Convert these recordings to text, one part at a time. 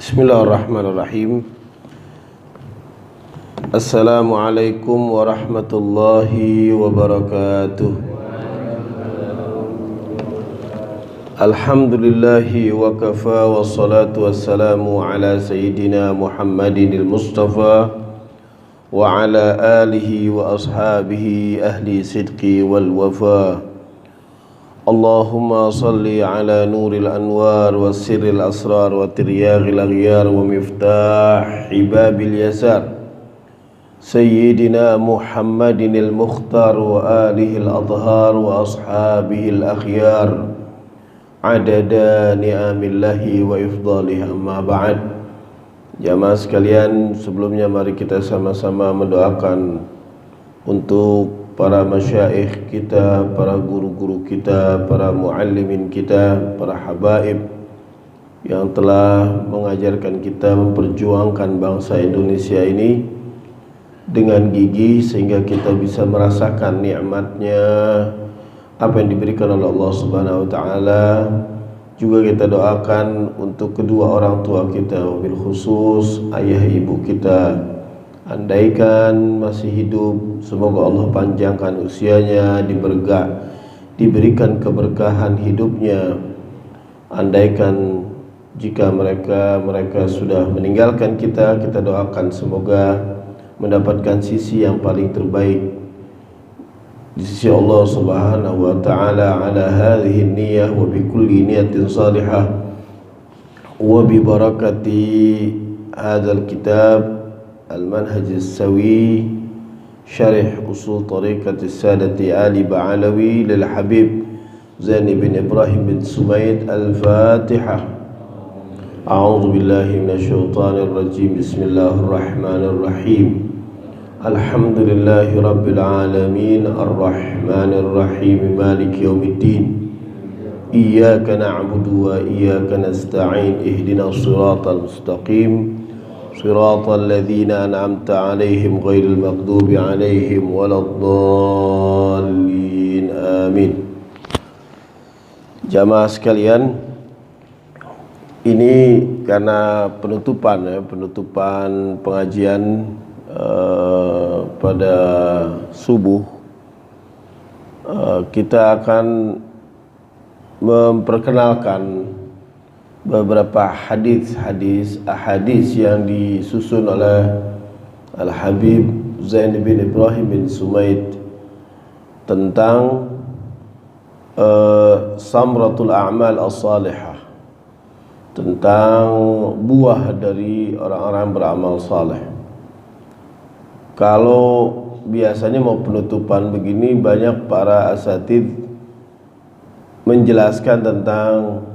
Bismillahirrahmanirrahim. Assalamualaikum warahmatullahi wabarakatuh. Alhamdulillahi wa kafa wa salatu wassalamu ala sayyidina Muhammadinil Mustafa wa ala alihi wa ashabihi ahli sidqi wal wafa. Allahumma salli ala nuril anwar wa sirril asrar wa tiryagil aghyar wa miftahi babil yasar Sayyidina Muhammadinil Mukhtar wa alihil adhar wa ashabihil akhyar adada ni'amillahi wa ifdalihi amma ba'd. Jamaah sekalian, sebelumnya mari kita sama-sama mendoakan untuk para masyaikh kita, para guru-guru kita, para muallimin kita, para habaib yang telah mengajarkan kita memperjuangkan bangsa Indonesia ini dengan gigih sehingga kita bisa merasakan nikmatnya apa yang diberikan oleh Allah Subhanahu wa taala. Juga kita doakan untuk kedua orang tua kita, wabil khusus ayah ibu kita. Andaikan masih hidup, semoga Allah panjangkan usianya, diberikan keberkahan hidupnya. Andaikan jika mereka sudah meninggalkan kita, kita doakan semoga mendapatkan sisi yang paling terbaik di sisi Allah Subhanahu wa taala ala hadhihi niyyah wa bi kulli niyatin salihah wa bi barakati hadzal kitab المنهج السوي شرح أصول طريقة السادة آل بعلوي للحبيب زين بن إبراهيم بن سميد. الفاتحة. أعوذ بالله من الشيطان الرجيم. بسم الله الرحمن الرحيم. الحمد لله رب العالمين الرحمن الرحيم مالك يوم الدين إياك نعبد وإياك نستعين اهدنا الصراط المستقيم صراط الذين أنعمت عليهم غير المغضوب عليهم ولا الضالين آمين. Jamaah sekalian, ini karena penutupan pengajian pada subuh, kita akan memperkenalkan beberapa ahadits yang disusun oleh Al-Habib Zain bin Ibrahim bin Sumaid tentang samratul a'mal as-salihah, tentang buah dari orang-orang beramal saleh. Kalau biasanya mau penutupan begini, banyak para asatidz menjelaskan tentang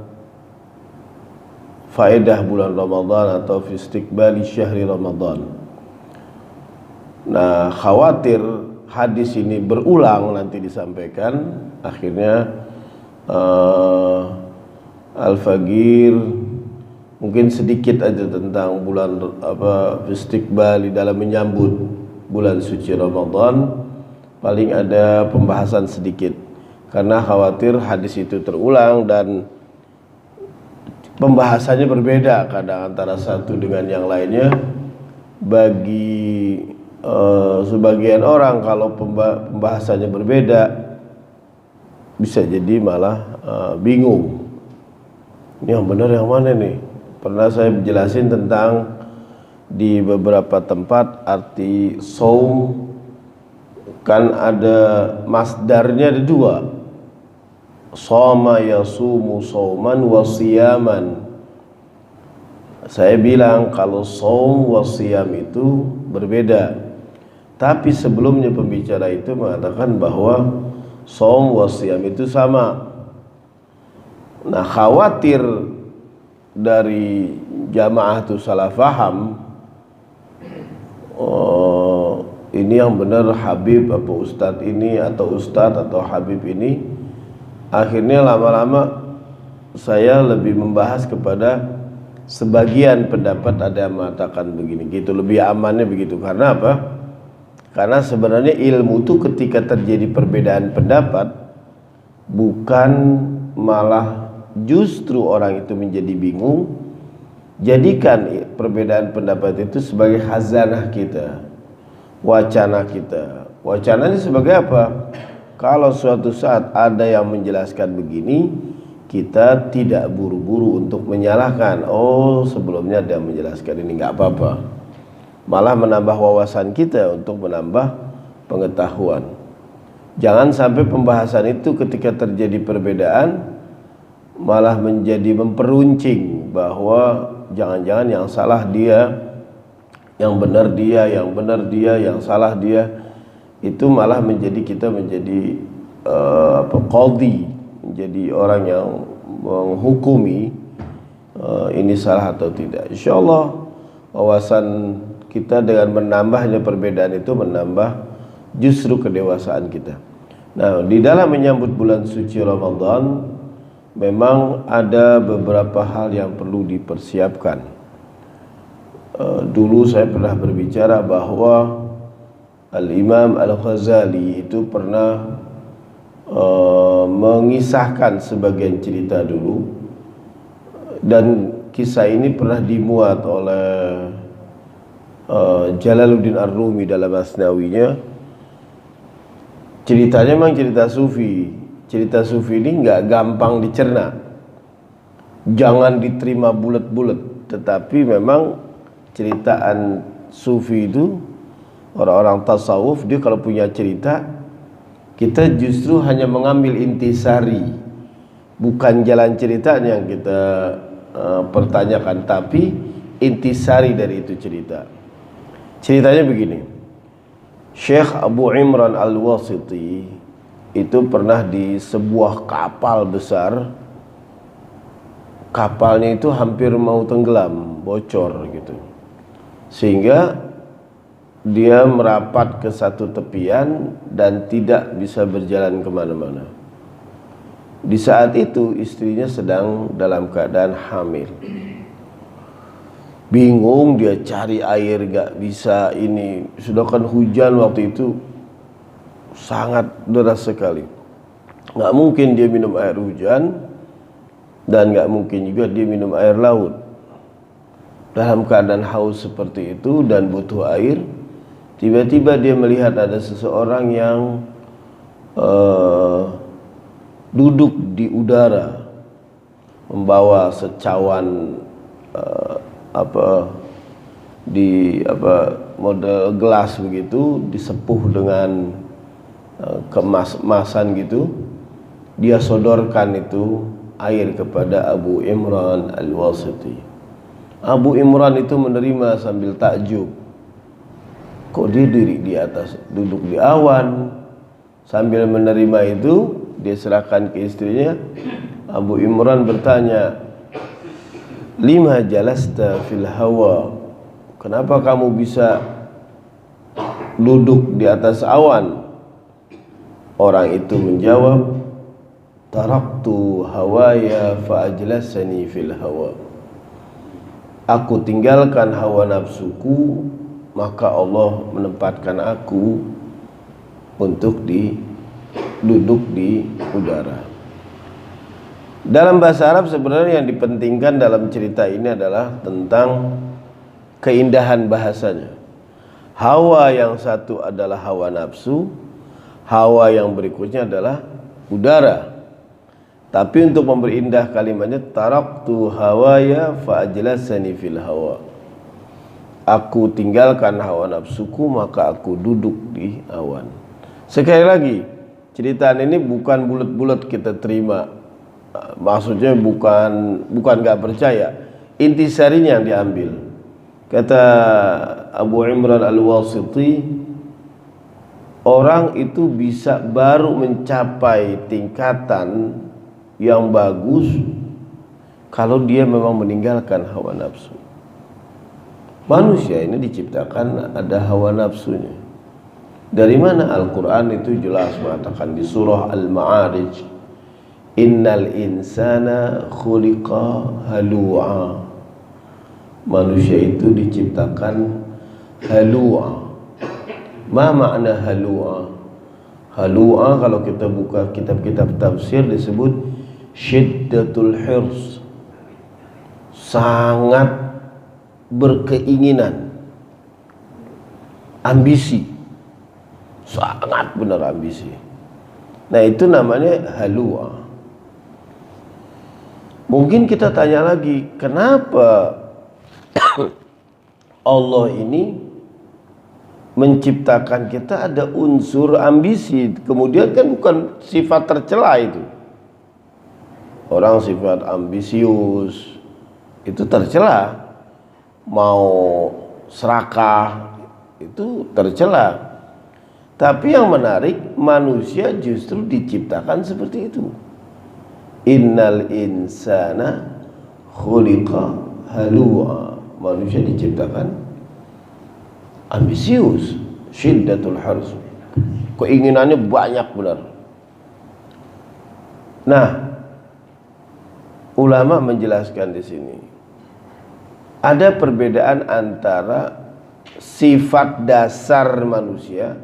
faedah bulan Ramadan atau fi istiqbali syahri Ramadan. Nah, khawatir hadis ini berulang nanti disampaikan, akhirnya Al-Fagir mungkin sedikit aja tentang bulan fi istiqbali dalam menyambut bulan suci Ramadan, paling ada pembahasan sedikit karena khawatir hadis itu terulang dan pembahasannya berbeda kadang antara satu dengan yang lainnya. Bagi sebagian orang kalau pembahasannya berbeda bisa jadi malah bingung. Ini yang benar yang mana nih? Pernah saya jelasin tentang di beberapa tempat arti saum kan ada masdarnya, ada dua. Shoma yasumu shauman wa siyaman. Saya bilang kalau shaum wa siyam itu berbeda. Tapi sebelumnya pembicara itu mengatakan bahwa shaum wa siyam itu sama. Nah, khawatir dari jamaah itu salah faham. Ini yang benar Habib apa Ustadz ini atau Ustadz atau Habib ini. Akhirnya lama-lama saya lebih membahas kepada sebagian pendapat ada yang mengatakan begini, gitu, lebih amannya begitu. Karena apa? Karena sebenarnya ilmu itu ketika terjadi perbedaan pendapat, bukan malah justru orang itu menjadi bingung, Jadikan perbedaan pendapat itu sebagai khazanah kita, wacana kita. Wacana ini sebagai apa? Kalau suatu saat ada yang menjelaskan begini, kita tidak buru-buru untuk menyalahkan. Oh, sebelumnya ada yang menjelaskan ini, nggak apa-apa. Malah menambah wawasan kita untuk menambah pengetahuan. Jangan sampai pembahasan itu ketika terjadi perbedaan malah menjadi memperuncing bahwa jangan-jangan yang salah dia, yang benar dia, yang benar dia, yang salah dia. Itu malah menjadi kita menjadi qadhi, menjadi orang yang menghukumi ini salah atau tidak. Insyaallah wawasan kita dengan menambahnya perbedaan itu menambah justru kedewasaan kita. Nah, di dalam menyambut bulan suci Ramadan memang ada beberapa hal yang perlu dipersiapkan. Dulu saya pernah berbicara bahwa Al-Imam Al-Ghazali itu pernah mengisahkan sebagian cerita dulu, dan kisah ini pernah dimuat oleh Jalaluddin Ar-Rumi dalam Asnawinya. Ceritanya memang cerita sufi. Cerita sufi ini nggak gampang dicerna, jangan diterima bulat-bulat. Tetapi memang ceritaan sufi itu, orang-orang tasawuf, dia kalau punya cerita, kita justru hanya mengambil intisari, bukan jalan ceritanya yang kita pertanyakan, tapi intisari dari itu cerita. Ceritanya begini, Syekh Abu Imran Al-Wasiti itu pernah di sebuah kapal besar, kapalnya itu hampir mau tenggelam, bocor gitu, sehingga dia merapat ke satu tepian dan tidak bisa berjalan kemana-mana. Di saat itu istrinya sedang dalam keadaan hamil. Bingung dia cari air, gak bisa ini. Sedangkan hujan waktu itu sangat deras sekali. Gak mungkin dia minum air hujan, dan gak mungkin juga dia minum air laut. Dalam keadaan haus seperti itu dan butuh air, tiba-tiba dia melihat ada seseorang yang duduk di udara, membawa secawan model gelas begitu, disepuh dengan kemasan gitu. Dia sodorkan itu air kepada Abu Imran Al-Wasiti. Abu Imran itu menerima sambil takjub. Kok dia diri di atas, duduk di awan? Sambil menerima itu, dia serahkan ke istrinya. Abu Imran bertanya, lima jalasta fil hawa, kenapa kamu bisa duduk di atas awan? Orang itu menjawab, taraktu hawaya fa ajlasani fil hawa, aku tinggalkan hawa nafsuku, maka Allah menempatkan aku untuk duduk di udara. Dalam bahasa Arab sebenarnya yang dipentingkan dalam cerita ini adalah tentang keindahan bahasanya. Hawa yang satu adalah hawa nafsu, hawa yang berikutnya adalah udara. Tapi untuk memperindah kalimatnya, taraktu hawaya fa ajlasani fil hawa, aku tinggalkan hawa nafsuku, maka aku duduk di awan. Sekali lagi, ceritaan ini bukan bulat-bulat kita terima. Maksudnya bukan gak percaya. Intisarinya yang diambil. Kata Abu Imran Al-Wasiti, orang itu bisa baru mencapai tingkatan yang bagus kalau dia memang meninggalkan hawa nafsu. Manusia ini diciptakan ada hawa nafsunya. Dari mana? Al-Quran itu jelas mengatakan di surah Al-Ma'arij, innal insana khuliqa halu'a, manusia itu diciptakan halu'a. Ma makna halu'a? Halu'a kalau kita buka kitab-kitab tafsir disebut syiddatul hirs, sangat berkeinginan, ambisi, sangat benar ambisi. Nah itu namanya halua. Mungkin kita tanya lagi, kenapa Allah ini menciptakan kita ada unsur ambisi? Kemudian kan bukan sifat tercela itu. Orang sifat ambisius itu tercela, mau serakah itu tercela. Tapi yang menarik, manusia justru diciptakan seperti itu. Innal insana khuliqa halua. Manusia diciptakan ambisius, syiddatul harus. Keinginannya banyak benar. Nah, ulama menjelaskan di sini ada perbedaan antara sifat dasar manusia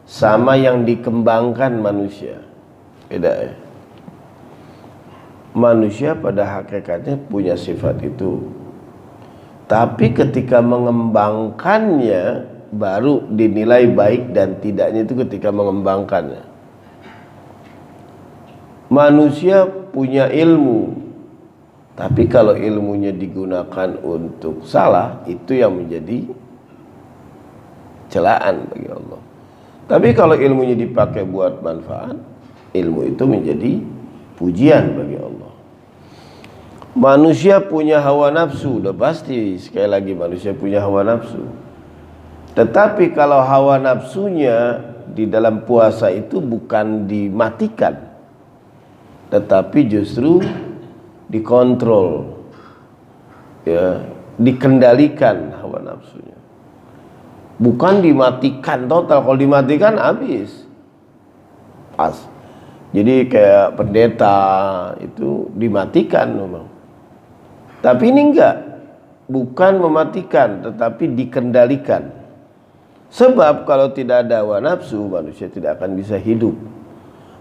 sama yang dikembangkan manusia. Beda ya. Manusia pada hakikatnya punya sifat itu, tapi ketika mengembangkannya baru dinilai baik dan tidaknya itu ketika mengembangkannya. Manusia punya ilmu, tapi kalau ilmunya digunakan untuk salah, itu yang menjadi celaan bagi Allah. Tapi kalau ilmunya dipakai buat manfaat, ilmu itu menjadi pujian bagi Allah. Manusia punya hawa nafsu, udah pasti, sekali lagi manusia punya hawa nafsu. Tetapi kalau hawa nafsunya di dalam puasa itu bukan dimatikan, tetapi justru dikontrol, ya, dikendalikan hawa nafsunya. Bukan dimatikan total. Kalau dimatikan habis. Pas. Jadi kayak pendeta itu dimatikan memang. Tapi ini enggak. Bukan mematikan, tetapi dikendalikan. Sebab kalau tidak ada hawa nafsu, manusia tidak akan bisa hidup.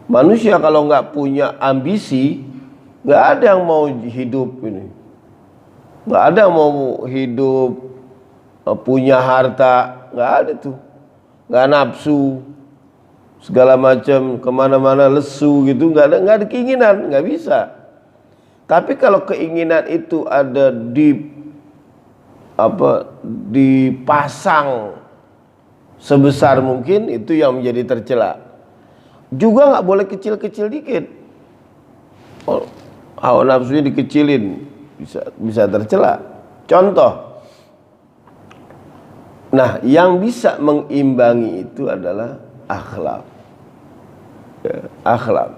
Manusia kalau enggak punya ambisi, enggak ada yang mau hidup ini. Enggak ada yang mau hidup, punya harta, enggak ada tuh. Enggak nafsu, segala macam, kemana-mana lesu gitu, enggak ada keinginan, enggak bisa. Tapi kalau keinginan itu ada dipasang sebesar mungkin, itu yang menjadi tercela. Juga nggak boleh kecil-kecil dikit. Oh, hawa nafsunya dikecilin, bisa tercela. Contoh, nah yang bisa mengimbangi itu adalah akhlak. Ya, akhlak.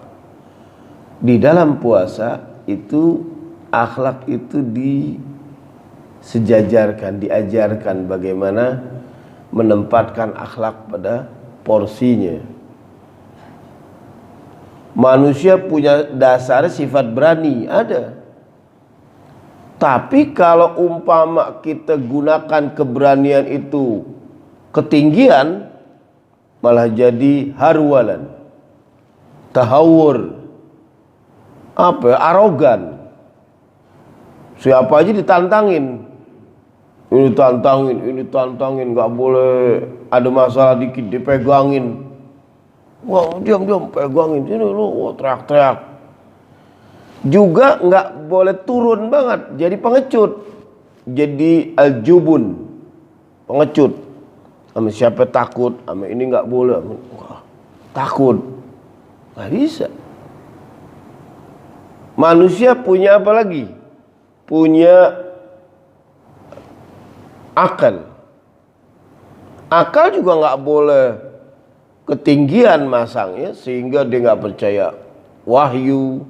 Di dalam puasa itu akhlak itu disejajarkan, diajarkan bagaimana menempatkan akhlak pada porsinya. Manusia punya dasar sifat berani, ada. Tapi kalau umpama kita gunakan keberanian itu ketinggian, malah jadi harwalan, tahawur, arogan. Siapa aja ditantangin. Ini tantangin, nggak boleh ada masalah dikit dipegangin. Wah, diam, pegangin sini lu, teriak-teriak. Juga nggak boleh turun banget, jadi pengecut, jadi aljubun, pengecut. Sama siapa takut, sama ini nggak boleh. Wah, takut, nggak bisa. Manusia punya apa lagi? Punya akal. Akal juga nggak boleh ketinggian masangnya sehingga dia nggak percaya wahyu,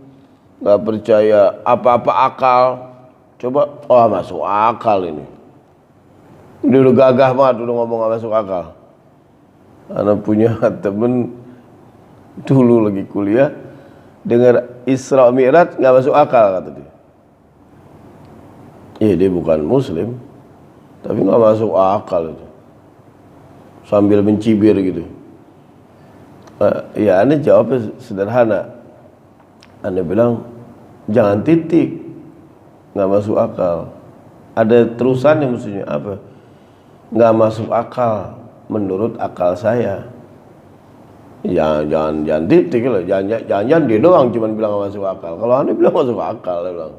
nggak percaya apa-apa akal. Coba, masuk akal ini. Dia udah gagah banget, udah ngomong nggak masuk akal. Anak punya temen dulu lagi kuliah, dengar Isra Mi'raj nggak masuk akal kata dia. Dia bukan Muslim, tapi nggak masuk akal itu. Sambil mencibir gitu. Ya Anda jawabnya sederhana. Anda bilang jangan titik, nggak masuk akal. Ada terusannya maksudnya apa? Nggak masuk akal menurut akal saya. Jangan titik loh, jangan dia doang cuman bilang nggak masuk akal. Kalau Anda bilang masuk akal, dia bilang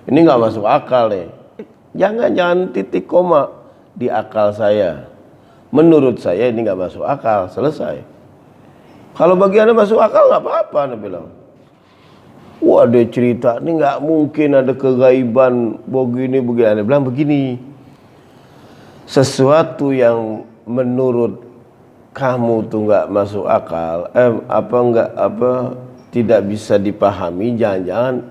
ini nggak masuk akal nih. Jangan titik koma di akal saya. Menurut saya ini nggak masuk akal, selesai. Kalau bagi Anda masuk akal nggak apa-apa, Anda bilang. Wah, ada cerita ini nggak mungkin ada kegaiban begini. Anda bilang begini, sesuatu yang menurut kamu tuh nggak masuk akal, tidak bisa dipahami, jangan-jangan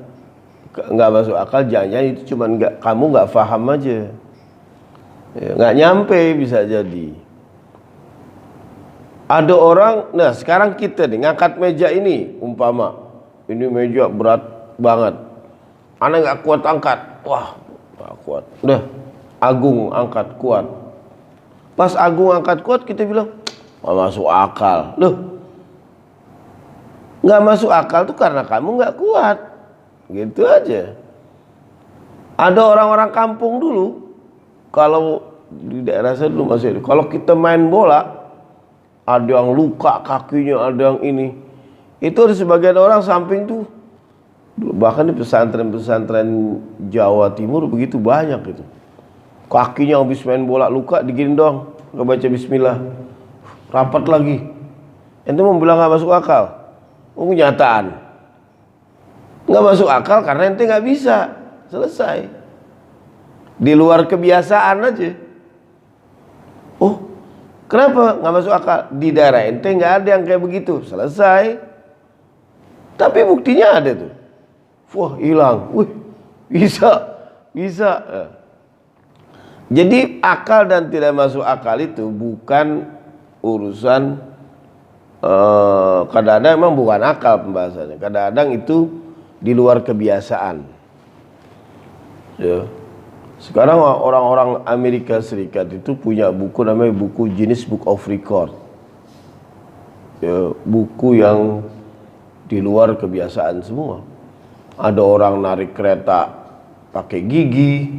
nggak masuk akal, jangan-jangan itu cuman kamu nggak paham aja, nggak nyampe, bisa jadi. Ada orang, nah sekarang kita nih ngangkat meja ini, umpama ini meja berat banget, Anda nggak kuat angkat, wah nggak kuat, udah Agung angkat kuat. Pas Agung angkat kuat kita bilang nggak masuk akal. Loh, nggak masuk akal tuh karena kamu nggak kuat, gitu aja. Ada orang-orang kampung dulu, kalau di daerah saya dulu masih ada, kalau kita main bola ada yang luka kakinya, ada yang ini. Itu ada sebagian orang samping tuh, bahkan di pesantren-pesantren Jawa Timur begitu banyak itu. Kakinya habis main bola luka, digini doang, nggak baca bismillah, rapat lagi. Ente mau bilang nggak masuk akal? Kenyataan nggak masuk akal karena ente nggak bisa, selesai. Di luar kebiasaan aja. Oh, kenapa nggak masuk akal? Di daerah ente nggak ada yang kayak begitu, selesai. Tapi buktinya ada tuh. Wah, hilang. Wih, bisa. Jadi akal dan tidak masuk akal itu bukan urusan, kadang-kadang memang bukan akal pembahasannya. Kadang-kadang itu di luar kebiasaan. Ya. Sekarang orang-orang Amerika Serikat itu punya buku namanya buku Guinness Book of Record. Ya, buku yang di luar kebiasaan semua. Ada orang narik kereta pakai gigi,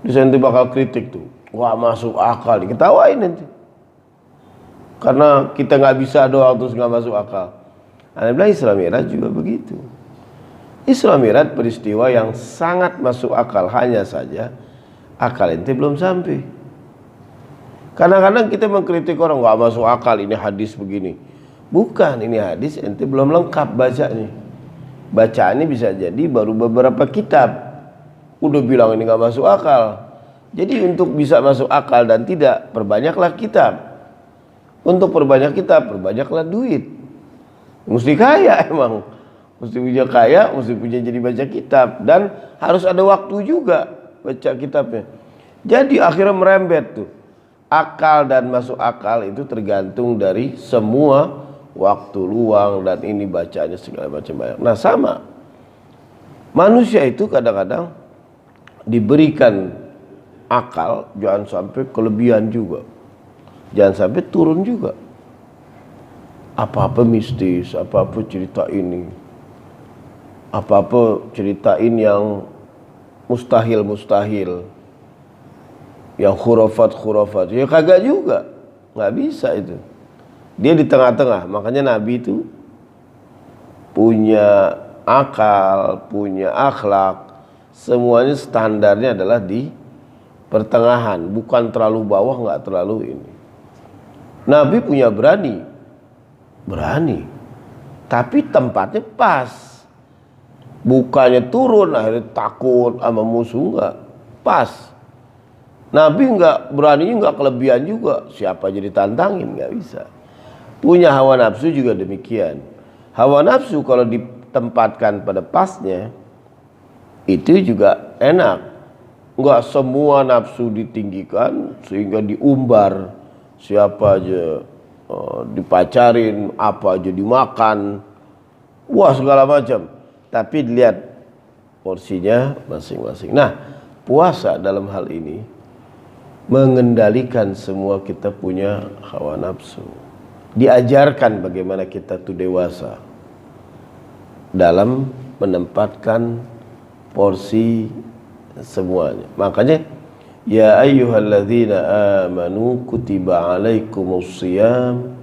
nanti bakal kritik tuh, wah masuk akal, diketawain nanti. Karena kita nggak bisa doang terus nggak masuk akal. Anda bilang Isra Mi'raj juga begitu. Isra Mi'raj peristiwa yang sangat masuk akal, hanya saja akal ente belum sampai. Kadang-kadang kita mengkritik orang nggak masuk akal, ini hadis begini. Bukan, ini hadis ente belum lengkap bacanya. Bacaannya bisa jadi baru beberapa kitab. Udah bilang ini gak masuk akal. Jadi untuk bisa masuk akal dan tidak, perbanyaklah kitab. Untuk perbanyak kitab, perbanyaklah duit. Mesti kaya emang. Mesti punya kaya, mesti punya jadi baca kitab. Dan harus ada waktu juga baca kitabnya. Jadi akhirnya merembet tuh. Akal dan masuk akal itu tergantung dari semua waktu luang dan ini bacaannya segala macam banyak. Nah sama, manusia itu kadang-kadang diberikan akal, jangan sampai kelebihan juga, jangan sampai turun juga. Apa-apa mistis, apa-apa cerita ini, apa-apa ceritain yang mustahil, yang khurafat, ya kagak juga, nggak bisa itu. Dia di tengah-tengah, makanya Nabi itu punya akal, punya akhlak, semuanya standarnya adalah di pertengahan, bukan terlalu bawah, nggak terlalu ini. Nabi punya berani, tapi tempatnya pas, bukannya turun akhirnya takut sama musuh, nggak pas. Nabi nggak beraninya nggak kelebihan juga, siapa jadi tantangin, nggak bisa. Punya hawa nafsu juga demikian. Hawa nafsu kalau ditempatkan pada pasnya itu juga enak. Enggak semua nafsu ditinggikan sehingga diumbar, siapa aja dipacarin, apa aja dimakan, wah segala macam. Tapi dilihat porsinya masing-masing. Nah, puasa dalam hal ini mengendalikan semua kita punya hawa nafsu. Diajarkan bagaimana kita tuh dewasa dalam menempatkan porsi semuanya. Makanya ya ayyuhalladzina amanu kutiba alaikumus shiyam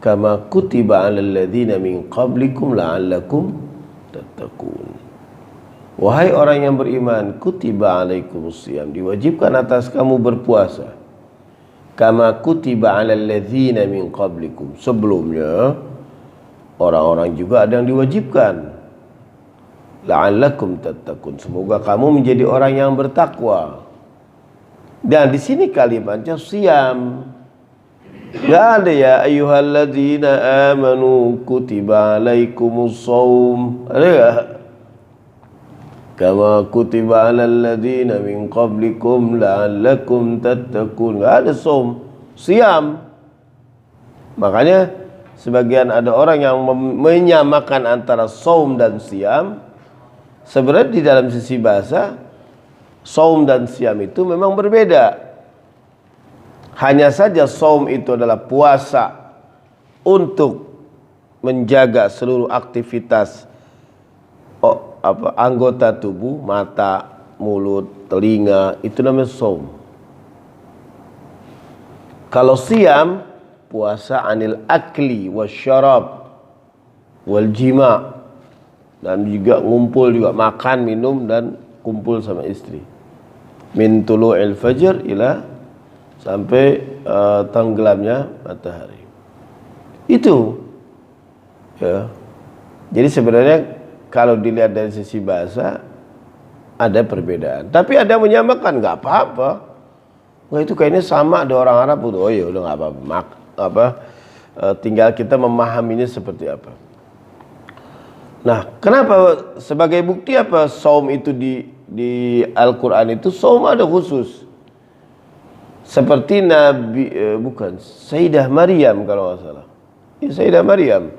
kama kutiba alal ladzina min qablikum la'allakum tattaqun. Wahai orang yang beriman, kutiba alaikumus shiyam, diwajibkan atas kamu berpuasa. Kama kutiba alal ladzina min qablikum, sebelumnya orang-orang juga ada yang diwajibkan. La'allakum tattaqun, semoga kamu menjadi orang yang bertakwa. Dan di sini kalimatnya shiyam. Enggak ada ya ayyuhalladzina amanu kutiba alaikumus shaum. Ada enggak? Kama kutiba alal ladzina min qablikum la'allakum tattaqun. Enggak ada shaum, shiyam. Makanya sebagian ada orang yang menyamakan antara shaum dan shiyam. Sebenarnya di dalam sisi bahasa shaum dan shiyam itu memang berbeda. Hanya saja shaum itu adalah puasa untuk menjaga seluruh aktivitas anggota tubuh, mata, mulut, telinga, itu namanya shaum. Kalau shiyam, puasa anil akli wasyarab wal jima', dan juga ngumpul juga, makan, minum, dan kumpul sama istri. Min tulu'il fajr ila sampai tenggelamnya matahari. Itu ya. Jadi sebenarnya kalau dilihat dari sisi bahasa ada perbedaan, tapi ada yang menyamakan, nggak apa-apa. Wah, itu kayaknya sama, ada orang Arab. Oh ya udah nggak apa-apa. Tinggal kita memahaminya seperti apa. Nah, kenapa sebagai bukti apa saum itu di Al-Qur'an itu saum ada khusus. Seperti Sayyidah Maryam kalau nggak salah. Ya, Sayyidah Maryam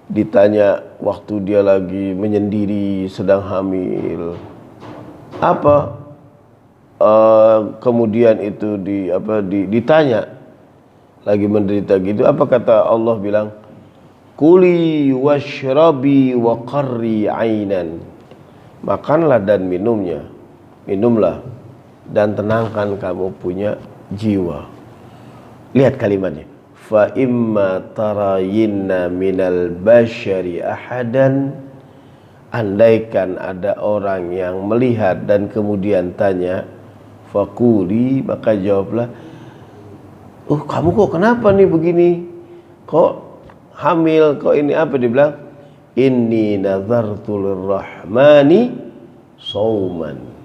ditanya waktu dia lagi menyendiri sedang hamil. Kemudian itu ditanya lagi menderita gitu, apa kata Allah bilang? Kuli washrabi wa qarri ainan. Makanlah dan minumlah dan tenangkan kamu punya jiwa. Lihat kalimatnya. Fa imma tarayinna minal bashari ahadan, andaikan ada orang yang melihat dan kemudian tanya, fakuli, maka jawablah, kamu kok kenapa nih begini? Kok hamil? Kok ini apa? Dia bilang, inni nazartu lirrahmani sauman.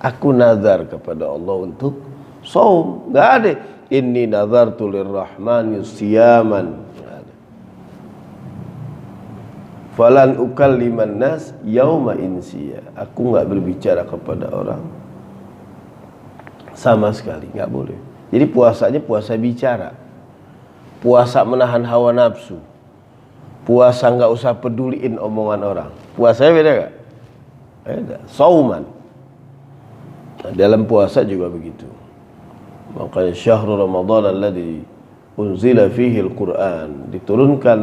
Aku nazar kepada Allah untuk saum. Enggak ada. Inni nazartu lirrahmani siyaman. Falan ukalliman nas yauma insiya. Aku enggak berbicara kepada orang sama sekali, enggak boleh. Jadi puasanya puasa bicara. Puasa menahan hawa nafsu. Puasa enggak usah peduliin omongan orang. Puasanya beda enggak? Beda. Sauman. Dalam puasa juga begitu. Makanya syahrul Ramadan alladzi unzila fihi al-Qur'an, diturunkan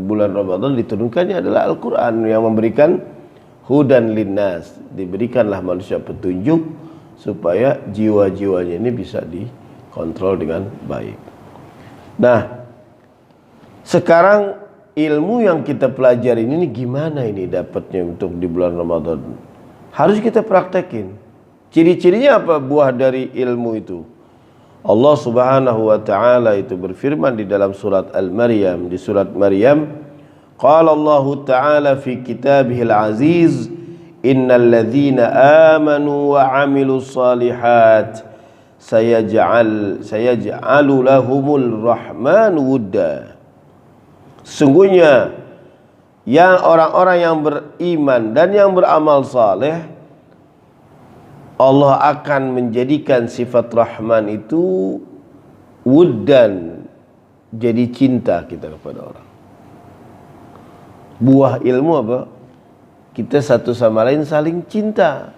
bulan Ramadan, diturunkannya adalah Al-Qur'an yang memberikan hudan linnas, diberikanlah manusia petunjuk supaya jiwa-jiwanya ini bisa dikontrol dengan baik. Nah, sekarang ilmu yang kita pelajari ini gimana ini dapatnya untuk di bulan Ramadan? Harus kita praktekin. Ciri-cirinya apa buah dari ilmu itu? Allah Subhanahu wa taala itu berfirman di dalam surat Al-Maryam, di surat Maryam, qala Allah taala fi kitabihil aziz, innal ladzina amanu wa 'amilus shalihat sayaj'alu lahumul rahman wudda. Sungguhnya yang orang-orang yang beriman dan yang beramal saleh, Allah akan menjadikan sifat Rahman itu wuddan, jadi cinta kita kepada orang. Buah ilmu apa? Kita satu sama lain saling cinta.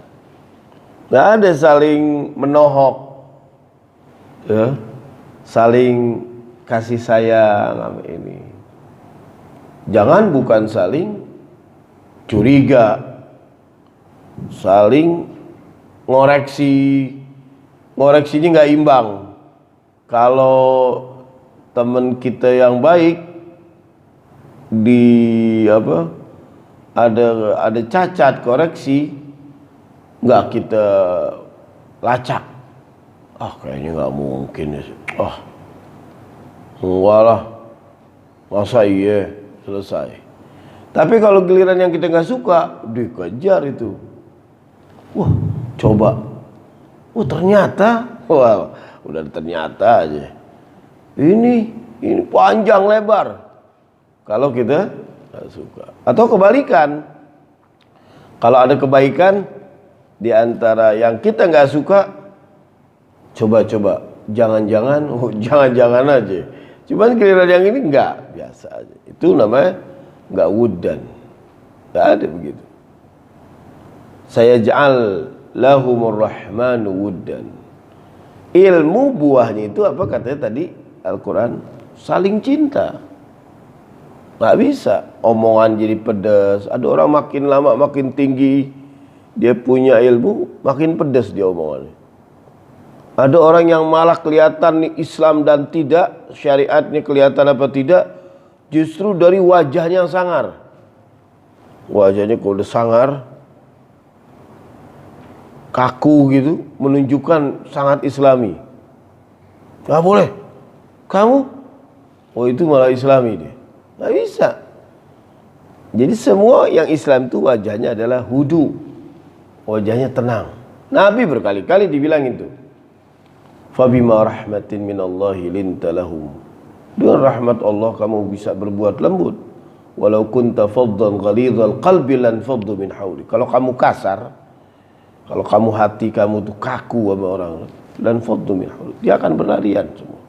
Nggak ada saling menohok, ya, saling kasih sayang ini. Jangan bukan saling curiga, saling ngoreksinya nggak imbang. Kalau teman kita yang baik ada cacat koreksi, nggak kita lacak. Kayaknya nggak mungkin ya. Enggak lah, masa iya, selesai. Tapi kalau giliran yang kita nggak suka, dikejar itu. Coba. Ternyata, udah ternyata aja. Ini panjang lebar. Kalau kita nggak suka. Atau kebalikan. Kalau ada kebaikan di antara yang kita nggak suka, coba. Jangan-jangan aja. Cuman giliran yang ini enggak, biasa aja. Itu namanya enggak wudan. Enggak ada begitu. Saya ja'al lahumur rahmanu wuddan. Ilmu buahnya itu apa katanya tadi Al-Quran? Saling cinta. Enggak bisa omongan jadi pedas. Ada orang makin lama makin tinggi dia punya ilmu, makin pedas dia omongannya. Ada orang yang malah kelihatan nih Islam dan tidak, syariatnya kelihatan apa tidak, justru dari wajahnya yang sangar. Wajahnya kalau udah sangar, kaku gitu, menunjukkan sangat Islami. Gak boleh. Kamu? Itu malah Islami dia. Gak bisa. Jadi semua yang Islam itu wajahnya adalah hudu. Wajahnya tenang. Nabi berkali-kali dibilang itu. Fabima rahmatin minallahi linta lahum. Dengan rahmat Allah kamu bisa berbuat lembut. Walau kunta faddan ghalidhal qalbi lan faddu min hawli. Kalau kamu kasar, kalau kamu hati kamu tuh kaku sama orang, lan faddu min hawli, dia akan berlarian semua.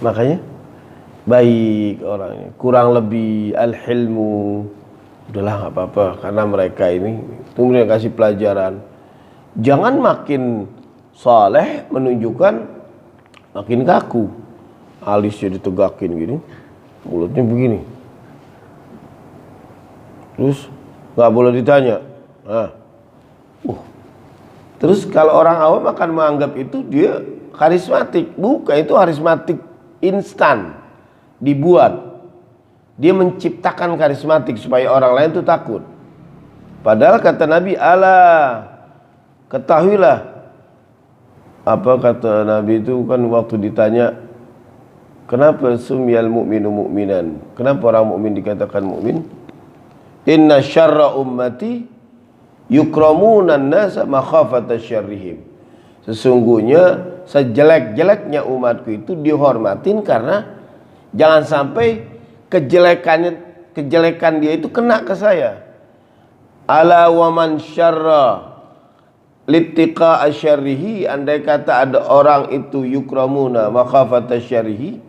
Makanya baik orangnya, kurang lebih al-hilmu. Udahlah enggak apa-apa karena mereka ini kemudian kasih pelajaran. Jangan makin saleh menunjukkan makin kaku. Alisnya ditegakin gini, mulutnya begini. Terus nggak boleh ditanya. Terus kalau orang awam akan menganggap itu dia karismatik. Bukan, itu karismatik instan, dibuat. Dia menciptakan karismatik supaya orang lain itu takut. Padahal kata Nabi, ketahuilah. Apa kata Nabi itu kan waktu ditanya, kenapa sumiyal mu'minu mu'minan? Kenapa orang mukmin dikatakan mukmin? Inna syarra ummati yukramunan nasa makhafata syarrihim. Sesungguhnya sejelek-jeleknya umatku itu dihormatin karena jangan sampai kejelekan dia itu kena ke saya. Ala waman syarra littiqa asyarrihi, andai kata ada orang itu yukramuna makhafata syarrihi,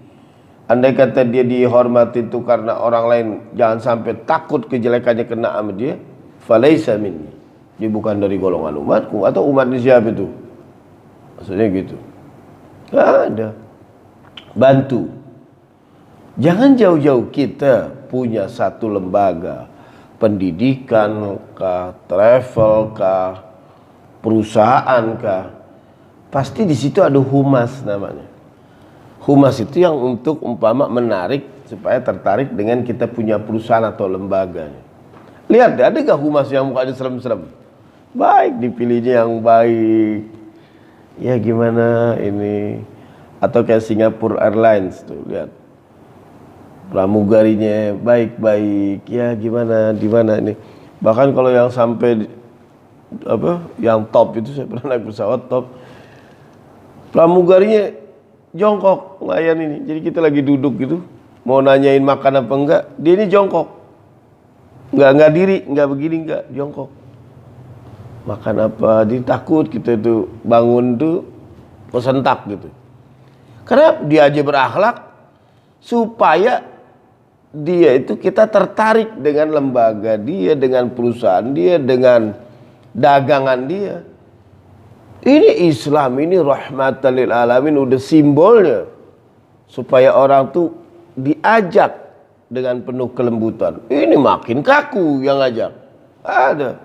andai kata dia dihormati itu karena orang lain jangan sampai takut kejelekannya kena sama dia, falaisa minni, dia bukan dari golongan umatku. Atau umatnya siapa itu? Maksudnya gitu. Gak ada. Bantu. Jangan jauh-jauh kita punya satu lembaga pendidikan kah, travel kah, perusahaan kah, pasti di situ ada humas namanya. Humas itu yang untuk umpama menarik supaya tertarik dengan kita punya perusahaan atau lembaga. Lihat deh, ada gak humas yang mukanya serem-serem? Baik, dipilihnya yang baik. Ya gimana ini? Atau kayak Singapore Airlines tuh, lihat. Pramugarinya baik-baik. Ya gimana, di mana ini? Bahkan kalau yang sampai yang top itu, saya pernah naik pesawat top, pramugarinya jongkok ngelayan ini. Jadi kita lagi duduk gitu, mau nanyain makan apa enggak, dia ini jongkok, nggak diri, nggak begini, nggak jongkok. Makan apa? Dia takut kita itu bangun tuh kesentak gitu. Karena dia aja berakhlak supaya dia itu kita tertarik dengan lembaga dia, dengan perusahaan dia, dengan dagangan dia. Ini Islam, ini rahmatan lil alamin, udah simbolnya supaya orang tuh diajak dengan penuh kelembutan. Ini makin kaku yang ngajak. Ada.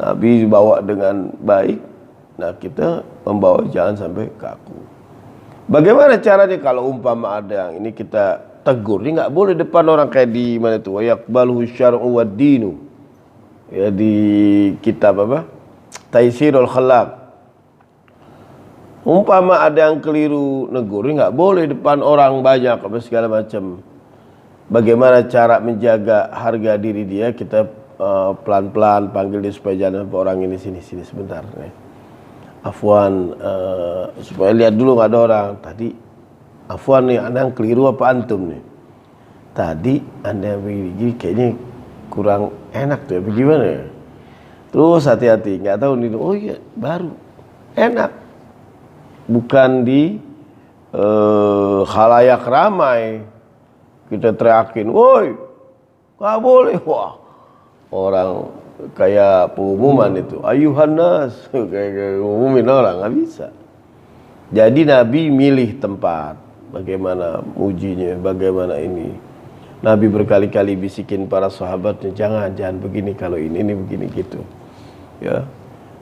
Nabi bawa dengan baik. Nah, kita membawa jangan sampai kaku. Bagaimana caranya kalau umpama ada yang ini kita tegur, ini nggak boleh depan orang kayak di mana itu, wa yaqbalu syar'u wad dinu. Ya di kitab apa? Taisirul Khalaq. Umpama ada yang keliru negur, ini nggak boleh depan orang banyak apa segala macam. Bagaimana cara menjaga harga diri dia? Kita pelan-pelan panggil dia supaya jangan orang ini sini sebentar. Afwan, supaya lihat dulu nggak ada orang. Tadi afwan nih, anda yang keliru apa antum nih? Tadi anda yang begini, kayaknya kurang enak tuh, bagaimana ya? Terus hati-hati, nggak tahu nih, oh iya baru enak, bukan di khalayak ramai kita teriakin, woi nggak boleh, wah orang kayak pengumuman itu, ayuhan nas, kayak ngumumin orang, nggak bisa. Jadi Nabi milih tempat, bagaimana mujinya, bagaimana ini. Nabi berkali-kali bisikin para sahabatnya, jangan begini, kalau ini begini gitu. Ya.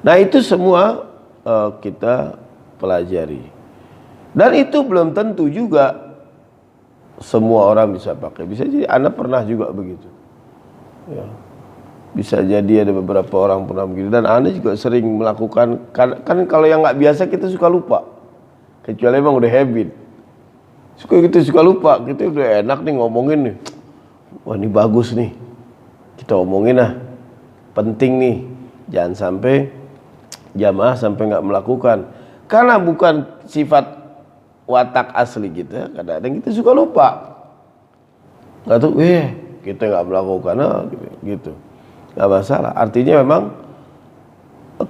Nah itu semua kita pelajari. Dan itu belum tentu juga semua orang bisa pakai. Bisa jadi anak pernah juga begitu. Ya. Bisa jadi ada beberapa orang pernah begitu. Dan anak juga sering melakukan. Kan kalau yang nggak biasa kita suka lupa. Kecuali emang udah habit. Kita suka lupa. Kita udah enak nih ngomongin nih. Wah ini bagus nih. Kita omongin lah. Penting nih. Jangan sampai jamaah sampai nggak melakukan. Karena bukan sifat watak asli kita. Kadang-kadang kita suka lupa. Nggak tahu, kita nggak melakukan gitu. Nggak masalah. Artinya memang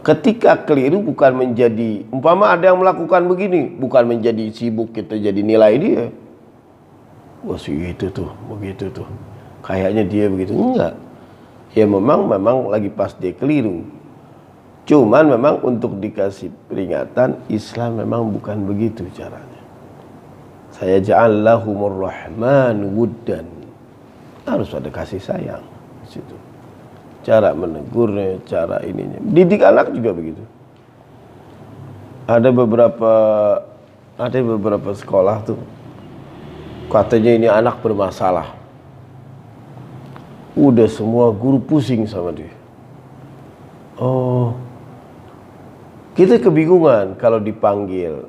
ketika keliru bukan menjadi, umpama ada yang melakukan begini, bukan menjadi sibuk kita jadi nilai dia. Wah sih itu tuh, begitu tuh. Kayaknya dia begitu. Enggak. Ya memang lagi pas dia keliru. Cuman memang untuk dikasih peringatan, Islam memang bukan begitu caranya. Saya ja'allahumur rahman wuddan. Harus ada kasih sayang di situ. Cara menegurnya, cara ininya. Didik anak juga begitu. Ada beberapa sekolah tuh katanya ini anak bermasalah. Udah semua guru pusing sama dia. Oh, kita kebingungan kalau dipanggil.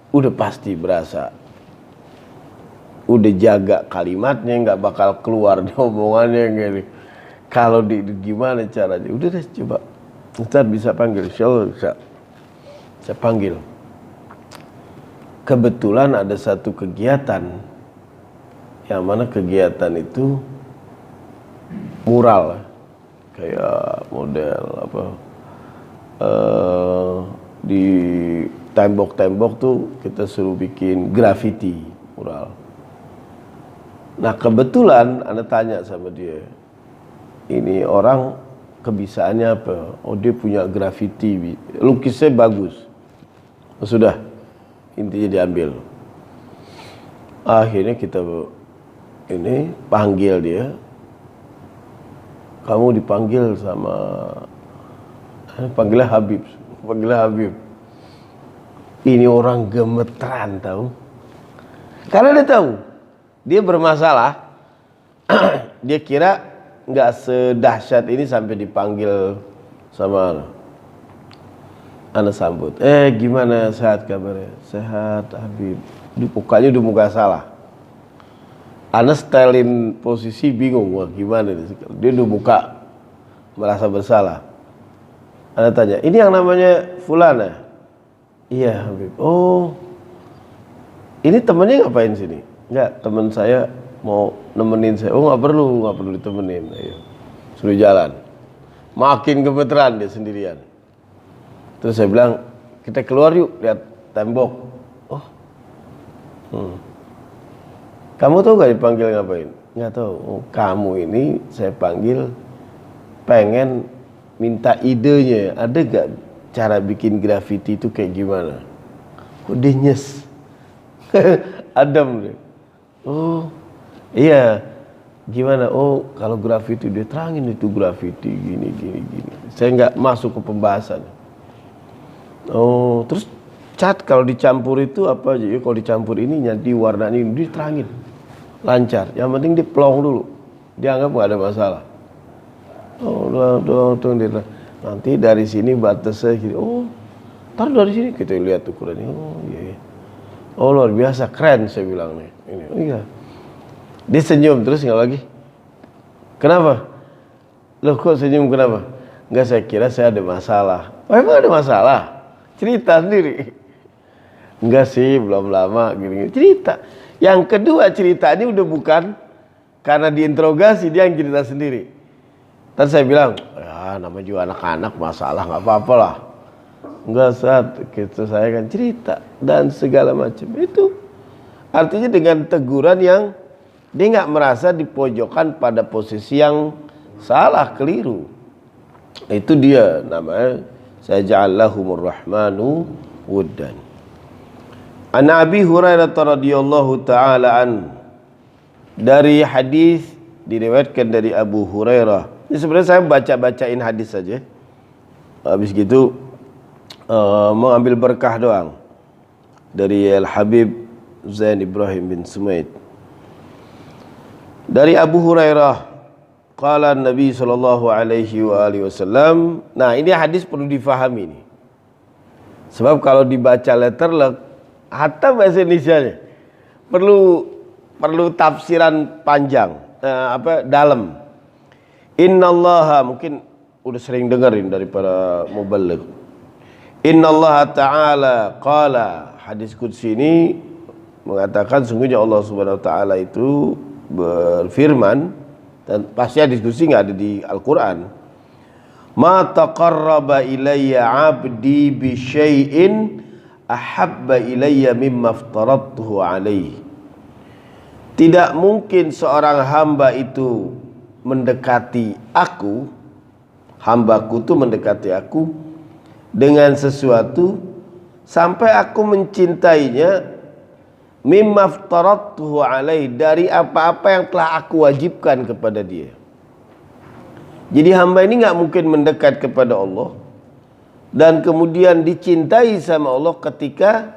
Udah pasti berasa. Udah jaga kalimatnya, nggak bakal keluar di omongannya gini. Kalau gimana caranya? Udah deh coba. Ntar bisa panggil, insyaallah bisa. Saya panggil. Kebetulan ada satu kegiatan, yang mana kegiatan itu mural, kayak model apa? Di tembok-tembok tuh kita suruh bikin graffiti mural. Nah kebetulan Anda tanya sama dia, ini orang kebisaannya apa? Oh dia punya graffiti, lukisnya bagus. Oh, sudah, intinya diambil. Akhirnya kita ini panggil dia. Kamu dipanggil sama, panggilnya Habib. Ini orang gemeteran tahu. Karena dia tahu dia bermasalah. Dia kira nggak sedahsyat ini sampai dipanggil sama Anda sambut. Gimana, sehat kabarnya? Sehat Habib. Mukanya udah muka salah. Anda stylein posisi bingung, wah gimana nih? Dia udah muka merasa bersalah. Anda tanya, ini yang namanya Fulana? Iya Habib. Oh, ini temennya ngapain sini? Enggak, teman saya mau nemenin saya. Oh nggak perlu ditemenin. Ayo, suruh jalan. Makin gemeteran dia sendirian. Terus saya bilang, kita keluar yuk, lihat tembok. Oh, kamu tahu gak dipanggil ngapain? Nggak tahu. Oh, kamu ini saya panggil pengen minta idenya. Ada gak cara bikin graffiti itu kayak gimana? Kok dia nyes? Adam deh. Oh iya, Gimana? Oh, kalau grafiti dia terangin itu grafiti gini. Saya nggak masuk ke pembahasan. Oh, terus cat kalau dicampur itu apa aja? Ya, kalau dicampur ini nanti warna ini diterangin. Lancar. Yang penting diplong dulu. Dia anggap nggak ada masalah. Oh, doang dia. Nanti dari sini batasnya gitu. Oh, taruh dari sini kita lihat ukurannya. Oh, iya. Oh, luar biasa, keren saya bilang nih. Ini, oh iya. Dia senyum terus nggak lagi. Kenapa? Loh kok senyum kenapa? Enggak, saya kira saya ada masalah. Oh, emang ada masalah? Cerita sendiri. Enggak sih, belum lama gini. Cerita. Yang kedua cerita ini udah bukan karena diinterogasi, dia yang cerita sendiri. Terus saya bilang, ya namanya juga anak-anak, masalah nggak apa-apa lah. Enggak, saat gitu saya kan cerita dan segala macam itu. Artinya dengan teguran yang dia nggak merasa dipojokkan pada posisi yang salah, keliru. Itu dia namanya saya ja'allahumur rahmanu wuddan. An Abi Hurairah radhiyallahu taala an, dari hadis diriwayatkan dari Abu Hurairah. Ini sebenarnya saya baca-bacain hadis saja. Habis gitu mau ambil berkah doang dari Al Habib Zain Ibrahim bin Sumaid. Dari Abu Hurairah, qala Nabi sallallahu alaihi wa alihi wasallam. Nah, ini hadis perlu difahami nih. Sebab kalau dibaca letterlek, hatta bahasa Indonesianya perlu tafsiran panjang, dalam. Innallaha, mungkin udah sering dengerin dari para muballigh. Innallaha ta'ala qala, hadis qudsi ini mengatakan sungguhnya Allah Subhanahu wa taala itu berfirman, dan pasti hadis qudsi enggak ada di Al-Qur'an. Ma taqarraba ilayya 'abdi bi syai'in ahabba ilayya mimma aftaradtuhu alaihi. Tidak mungkin seorang hamba itu mendekati aku, hambaku itu mendekati aku dengan sesuatu sampai aku mencintainya, mimma aftaradtuhu alaihi, dari apa-apa yang telah aku wajibkan kepada dia. Jadi hamba ini nggak mungkin mendekat kepada Allah dan kemudian dicintai sama Allah ketika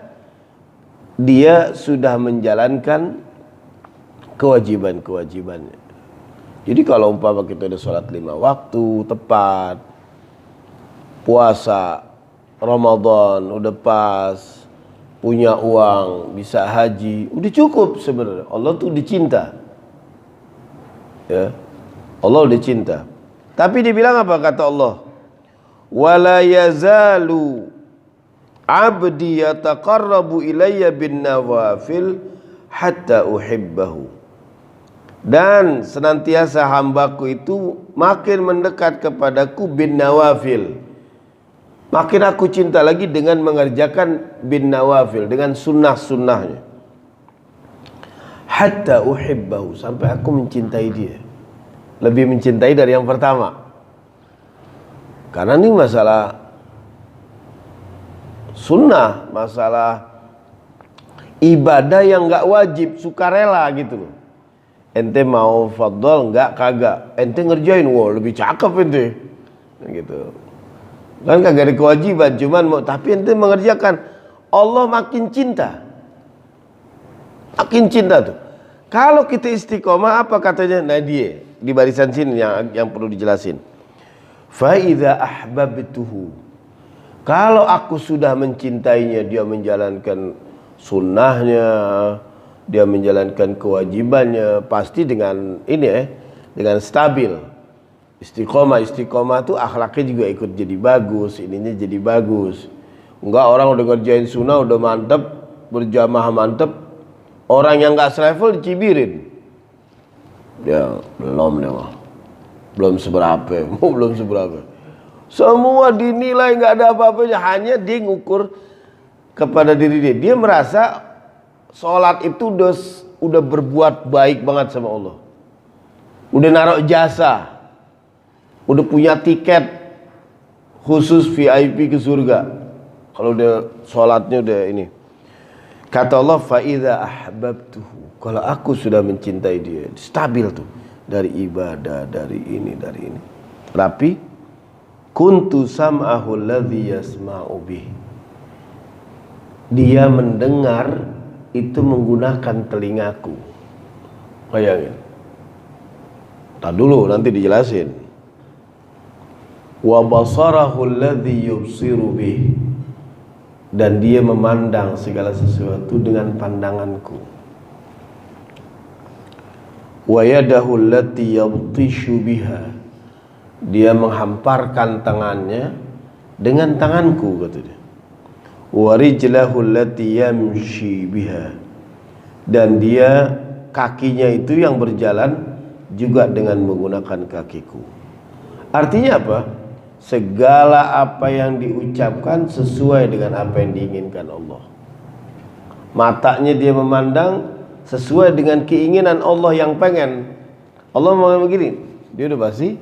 dia sudah menjalankan kewajiban-kewajibannya. Jadi kalau umpama kita ada sholat 5 waktu tepat, puasa Ramadan udah pas, punya uang, bisa haji, udah cukup sebenarnya. Allah tuh dicinta. Ya. Allah udah cinta. Tapi dibilang apa kata Allah? Wala yazalu abdi yataqarrabu ilayya bin nawafil hatta uhibbahu. Dan senantiasa hambaku itu makin mendekat kepadaku bin nawafil. Makin aku cinta lagi dengan mengerjakan bin nawafil, dengan sunnah-sunnahnya. Hatta uhibbahu, sampai aku mencintai dia. Lebih mencintai dari yang pertama. Karena ini masalah sunnah, masalah ibadah yang enggak wajib, sukarela gitu loh. Ente mau fadhol enggak, kagak. Ente ngerjain, wah lebih cakep ente. Gitu. Kan kagak ada kewajiban, cuman mau, tapi ente mengerjakan, Allah makin cinta. Makin cinta tuh. Kalau kita istiqomah, apa katanya? Nah dia di barisan sini yang perlu dijelasin. Fa idza ahbabtuhu, kalau aku sudah mencintainya, dia menjalankan sunnahnya, dia menjalankan kewajibannya, pasti dengan ini dengan stabil. Istiqomah tuh akhlaknya juga ikut jadi bagus, ininya jadi bagus. Enggak orang udah ngerjain sunnah udah mantep, berjamaah mantep, orang yang enggak selevel dicibirin. Ya belum seberapa. Semua dinilai nggak ada apa-apanya, hanya dia ngukur kepada diri dia. Dia merasa sholat itu udah berbuat baik banget sama Allah. Udah naruh jasa, udah punya tiket khusus VIP ke surga. Kalau udah sholatnya udah ini. Kata Allah, fa idza ahbabtuhu, kalau aku sudah mencintai dia, stabil tuh. dari ibadah, dari ini. Tapi kuntu sam'ahu alladhi yasma'u bih. Dia mendengar itu menggunakan telingaku. Bayangin. Tar dulu nanti dijelasin. Wa basarahu alladhi yubsiru bih. Dan dia memandang segala sesuatu dengan pandanganku. Wa yadahu allati yabtishu biha. Dia menghamparkan tangannya dengan tanganku, kata dia. Wa rijlahu allati yamshi biha. Dan dia kakinya itu yang berjalan juga dengan menggunakan kakiku. Artinya apa? Segala apa yang diucapkan sesuai dengan apa yang diinginkan Allah. Matanya dia memandang sesuai dengan keinginan Allah yang pengen. Allah mau begini, dia udah pasti.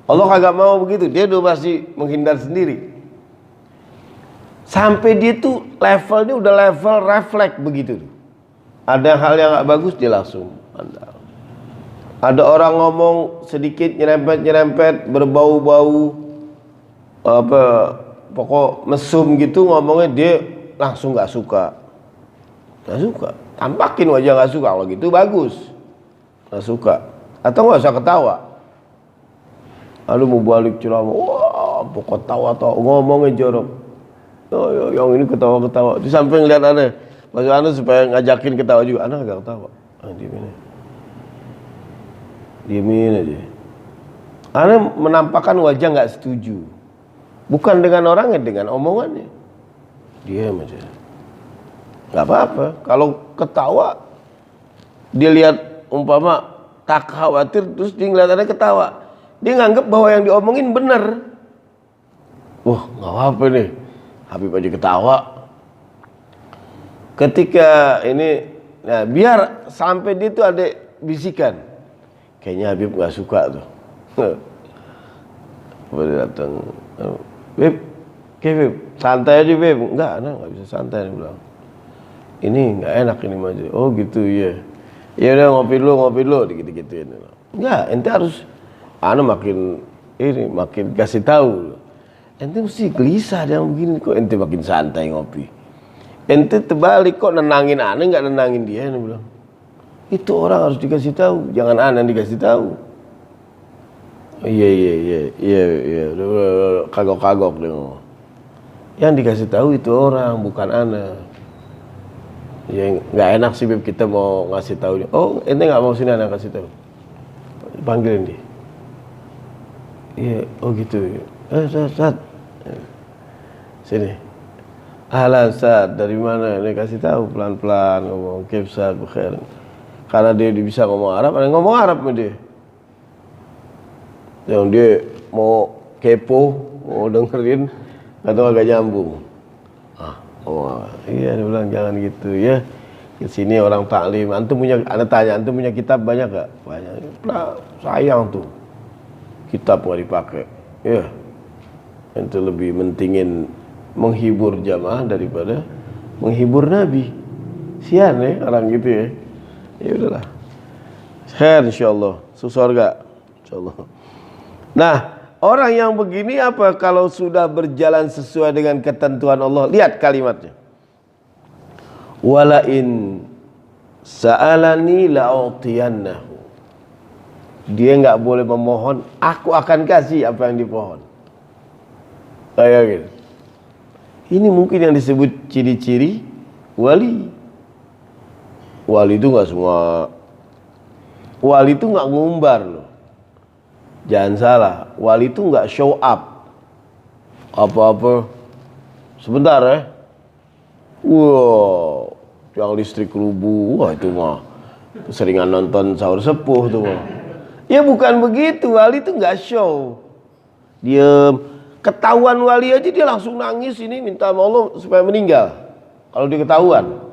Allah kagak mau begitu, dia udah pasti menghindar sendiri. Sampai dia tuh levelnya udah level refleks begitu. Ada hal yang gak bagus dia langsung pandang. Ada orang ngomong sedikit nyerempet, berbau-bau pokok mesum gitu ngomongnya, dia langsung gak suka. Tampakin wajah gak suka. Kalau gitu bagus, gak suka. Atau gak usah ketawa. Lalu mau balik ceramah, wah pokok tawa ngomongnya jorok. Oh, yang ini ketawa. Di samping lihat aneh, maksud aneh supaya ngajakin ketawa juga. Aneh gak ketawa. Diemin aja. Aneh menampakkan wajah gak setuju. Bukan dengan orangnya, dengan omongannya. Diam aja. Gak apa-apa. Kalau ketawa, dia lihat umpama tak khawatir, terus dia ngeliatannya ketawa. Dia nganggep bahwa yang diomongin benar. Wah, gak apa-apa nih. Habib aja ketawa. Ketika ini, nah biar sampai dia tuh ada bisikan. Kayaknya Habib gak suka tuh. Boleh datang. Beb, Beb, santai aja Beb. Enggak, nggak bisa santai, dia bilang. Ini nggak enak ini maju. Oh gitu ya. Ya udah ngopi dulu, dikit-dikitin. Enggak, ente harus, makin kasih tahu. Ente mesti gelisah yang begini, kok ente makin santai ngopi. Ente terbalik kok nenangin aneh, nggak nenangin dia, dia bilang. Itu orang harus dikasih tahu, jangan aneh dikasih tahu. Iya, kagok deh. Yang dikasih tahu itu orang, bukan ana. Ya nggak enak sih Beb, kita mau ngasih tahu dia. Oh, ente nggak mau sini ana kasih tahu. Panggilin dia. Iya, oh gitu. Ustaz. Sini. Ahlan Ustaz, dari mana? Ini kasih tahu pelan-pelan ngomong Ustaz bukhair. Karena dia bisa ngomong Arab, ada ngomong Arab sama dia. Yang dia mau kepo, mau dengerin, atau agak nyambung. Iya dia bilang jangan gitu ya. Di sini orang taklim, antum punya, anda tanya, antum punya kitab banyak gak? Banyak. Nah, sayang tuh kitab nggak dipakai. Ya, itu lebih mentingin menghibur jamaah daripada menghibur Nabi. Sian ya orang gitu ya. Ya udahlah. Khair insyaallah, surga insyaallah. Nah, orang yang begini apa kalau sudah berjalan sesuai dengan ketentuan Allah? Lihat kalimatnya. Wala in sa'alani la'utiyannahu. Dia enggak boleh memohon, aku akan kasih apa yang dipohon. Kayak gitu. Ini mungkin yang disebut ciri-ciri wali. Wali itu enggak semua. Wali itu enggak ngumbar loh. Jangan salah, wali itu nggak show up apa-apa. Sebentar ya. Wow, yang listrik rubuh, wah itu mah seringan nonton sahur sepuh tuh mah. Ya bukan begitu, wali itu nggak show. Diem, ketahuan wali aja dia langsung nangis ini minta sama Allah supaya meninggal. Kalau dia ketahuan.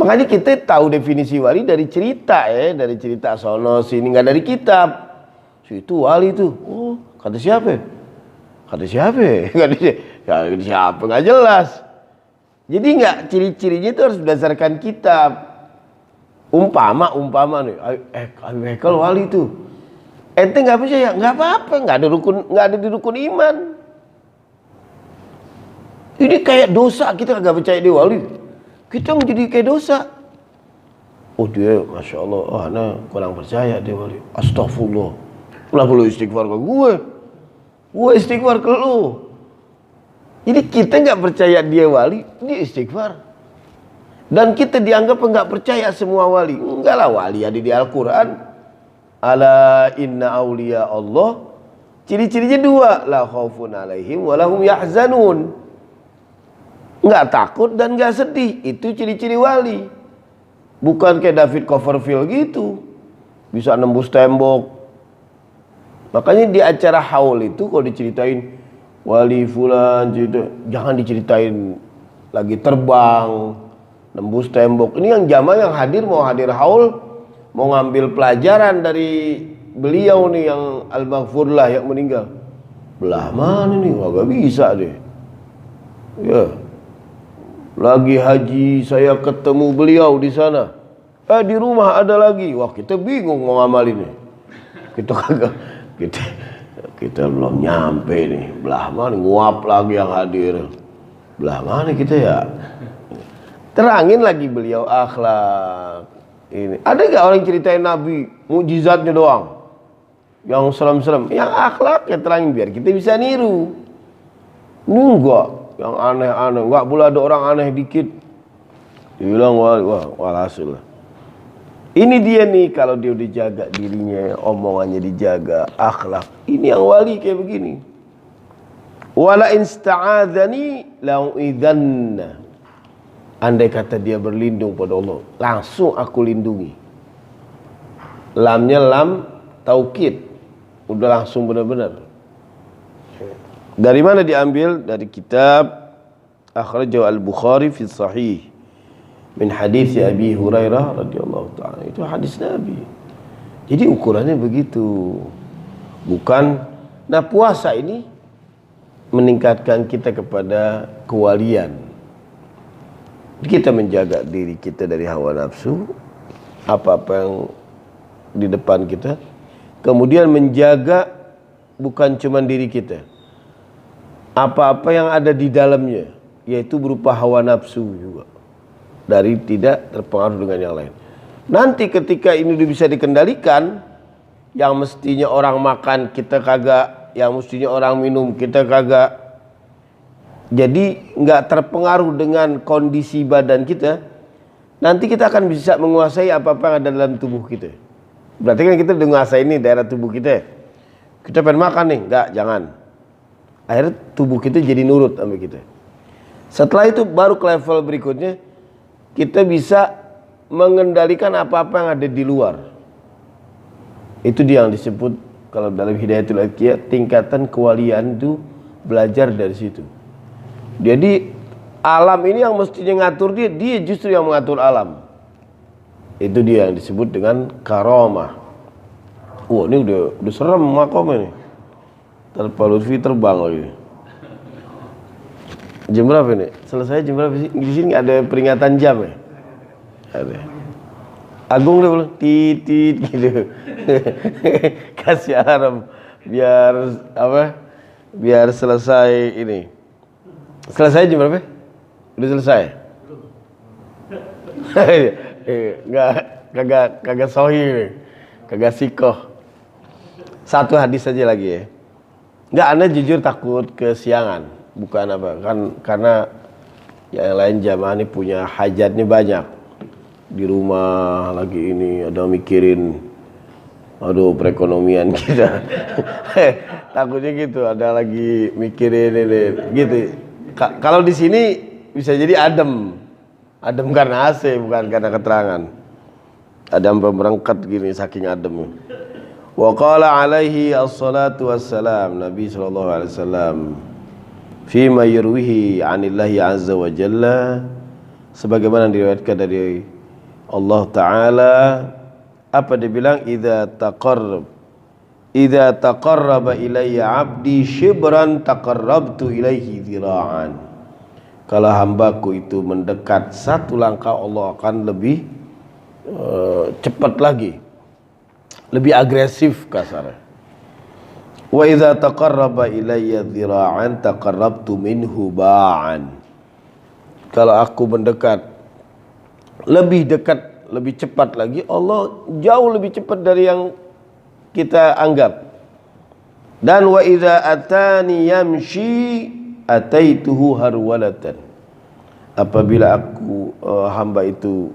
Makanya kita tahu definisi wali dari cerita ya, dari cerita sono sini, nggak dari kitab. Itu wali itu. Oh, kata siapa? Kata siapa? Kata siapa? Nggak jelas. Jadi nggak, ciri-cirinya itu harus berdasarkan kitab. Umpama nih, Habib Haikal wali itu. Ente nggak percaya, nggak apa-apa, nggak ada di rukun iman. Ini kayak dosa, kita nggak percaya dia wali. Kita menjadi kayak dosa. Oh dia, masya Allah, ana kurang percaya dia wali. Astagfirullah. Kenapa lu istighfar ke gue? Gue istighfar ke lu. Jadi kita nggak percaya dia wali, dia istighfar. Dan kita dianggap nggak percaya semua wali. Enggak lah, wali ada di Al-Quran. Ala inna awliya Allah. Ciri-cirinya dua. La khaufun alaihim walahum yahzanun. Nggak takut dan nggak sedih. Itu ciri-ciri wali. Bukan kayak David Copperfield gitu. Bisa nembus tembok. Makanya di acara haul itu kalau diceritain wali fulan, jangan diceritain lagi terbang, nembus tembok. Ini yang jamaah yang hadir mau hadir haul, mau ngambil pelajaran dari beliau nih yang al-maghfurlah yang meninggal. Belah mana nih? Agak bisa deh. Ya. Lagi haji saya ketemu beliau di sana. Di rumah ada lagi. Wah, kita bingung mau ngamalinnya. Kita belum nyampe nih. Belah mana nguap lagi yang hadir. Belah mana kita ya? Terangin lagi beliau akhlak ini. Ada gak orang ceritain Nabi mukjizatnya doang, yang serem-serem? Yang akhlak ya terangin biar kita bisa niru. Ini enggak yang aneh-aneh. Enggak boleh ada orang aneh dikit dibilang wah walhasil lah. Ini dia nih, kalau dia udah jaga dirinya, omongannya dijaga, akhlak. Ini yang wali kayak begini. Wala insta'adzani la'u'idzanna. Andai kata dia berlindung pada Allah, langsung aku lindungi. Lamnya lam taukid. Udah langsung benar-benar. Dari mana diambil? Dari kitab akhrajahu al-Bukhari fi sahih min hadis Abi Hurairah radhiyallahu ta'ala. Itu hadis Nabi. Jadi ukurannya begitu. Bukan. Nah, puasa ini meningkatkan kita kepada kewalian. Kita menjaga diri kita dari hawa nafsu, apa-apa yang di depan kita. Kemudian menjaga bukan cuma diri kita, apa-apa yang ada di dalamnya, yaitu berupa hawa nafsu juga, dari tidak terpengaruh dengan yang lain. Nanti ketika ini bisa dikendalikan, yang mestinya orang makan kita kagak, yang mestinya orang minum kita kagak, jadi nggak terpengaruh dengan kondisi badan kita, nanti kita akan bisa menguasai apa-apa yang ada dalam tubuh kita. Berarti kan kita udah menguasai ini daerah tubuh kita. Kita pengen makan nih, nggak, jangan. Akhirnya tubuh kita jadi nurut sama kita. Setelah itu baru ke level berikutnya, kita bisa mengendalikan apa-apa yang ada di luar. Itu dia yang disebut kalau dalam Hidayatul Atqiya, tingkatan kewalian itu belajar dari situ. Jadi alam ini yang mestinya ngatur dia, dia justru yang mengatur alam. Itu dia yang disebut dengan karamah. Wah, ini udah serem makomnya nih. Tanpa Lutfi terbang lagi. Jam berapa ini? Selesai jam berapa sih? Di sini ada peringatan jam ya? Ada. Agung deh belum? Titit gitu. Kasih alarm biar apa? Biar selesai ini. Selesai jam berapa? Udah selesai? Kagak sohi nih. Kagak sikoh. Satu hadis saja lagi ya. Enggak, Anda jujur takut kesiangan. Bukan apa? Kan karena yang lain jamaah ini punya hajatnya banyak. Di rumah lagi ini ada mikirin, aduh perekonomian kita. Takutnya gitu, ada lagi mikirin ini gitu. Kalau di sini bisa jadi adem karena AC, bukan karena keterangan. Adem berangkat gini saking adem. Wa qala alaihi assalatu wassalam, Nabi sallallahu alaihi wasallam fima yurwihi anillahi azza wa jalla, sebagaimana diriwayatkan dari Allah Ta'ala, apa dia bilang? Idza taqarraba ilayya abdi shibran taqarrabtu ilaihi dhira'an. Kalau hambaku itu mendekat satu langkah, Allah akan lebih cepat lagi, lebih agresif kasarnya. Wa idza taqarraba ilayya dhira'an taqarrabtu minhu ba'an. Kalau aku mendekat, lebih dekat, lebih cepat lagi, Allah jauh lebih cepat dari yang kita anggap. Dan wa idza atani yamshi ataituhu harwalatan. Apabila aku hamba itu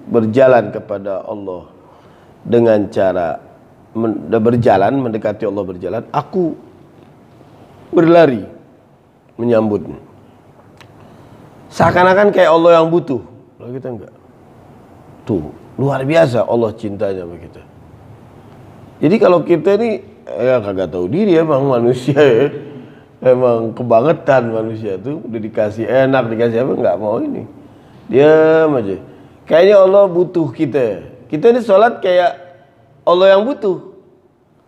berjalan kepada Allah dengan cara berjalan, mendekati Allah berjalan, aku berlari menyambutnya. Seakan-akan kayak Allah yang butuh. Lalu kita enggak. Tuh, luar biasa Allah cintanya sama kita. Jadi kalau kita ini ya kagak tahu diri emang manusia ya. Emang kebangetan manusia tuh, udah dikasih enak, dikasih apa, enggak mau ini. Diam aja. Kayaknya Allah butuh kita. Kita ini sholat kayak Allah yang butuh.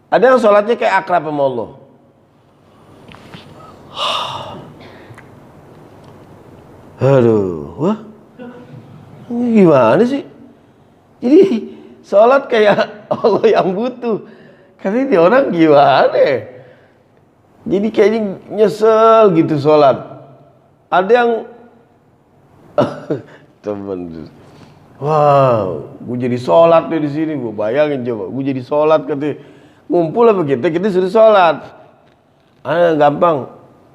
Ada yang sholatnya kayak akrab sama Allah. Aduh, wah, gimana sih? Jadi sholat kayak Allah yang butuh. Karena ini orang gimana ya? Jadi kayaknya nyesel gitu sholat. Ada yang temen, wow, gue jadi sholat deh di sini. Gue bayangin coba, gue jadi sholat katanya. Ngumpul apa kita suruh sholat.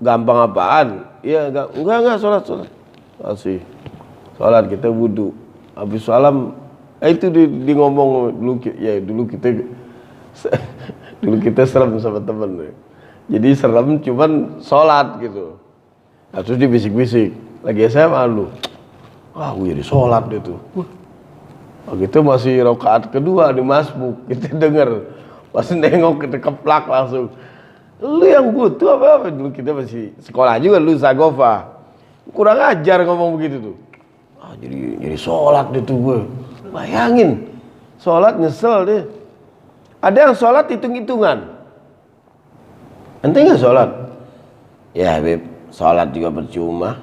Gampang apaan? Iya, enggak sholat. Asih, sholat kita wudu. Habis salam, itu di ngomong dulu ya dulu kita serem sama temen. Jadi serem cuman sholat gitu. Nah, terus dibisik-bisik. Lagi SMA lu, wah gue jadi sholat deh tuh. Gitu masih rakaat kedua di masbuk, kita denger. Pas nengok kita keplak langsung. Lu yang butuh apa? Dulu kita masih sekolah juga, lu Zagofa. Kurang ajar ngomong begitu tuh. Jadi sholat deh tuh gue. Bayangin, sholat nyesel deh. Ada yang sholat hitung-hitungan. Ente nggak sholat? Ya Beb, sholat juga percuma.